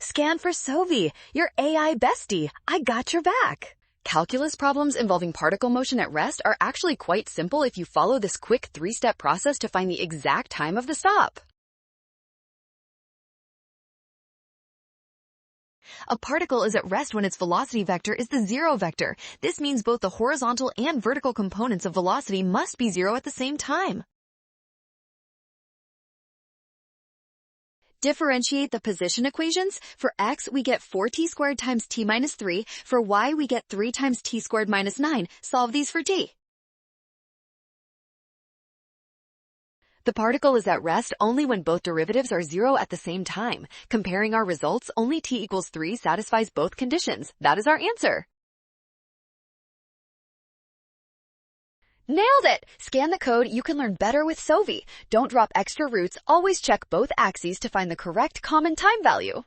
Scan for SOVI, your AI bestie. I got your back. Calculus problems involving particle motion at rest are actually quite simple if you follow this quick 3-step process to find the exact time of the stop. A particle is at rest when its velocity vector is the zero vector. This means both the horizontal and vertical components of velocity must be zero at the same time. Differentiate the position equations. For x, we get 4t squared times t minus 3. For y, we get 3 times t squared minus 9. Solve these for t. The particle is at rest only when both derivatives are zero at the same time. Comparing our results, only t equals 3 satisfies both conditions. That is our answer. Nailed it! Scan the code, you can learn better with SOVI. Don't drop extra roots, always check both axes to find the correct common time value.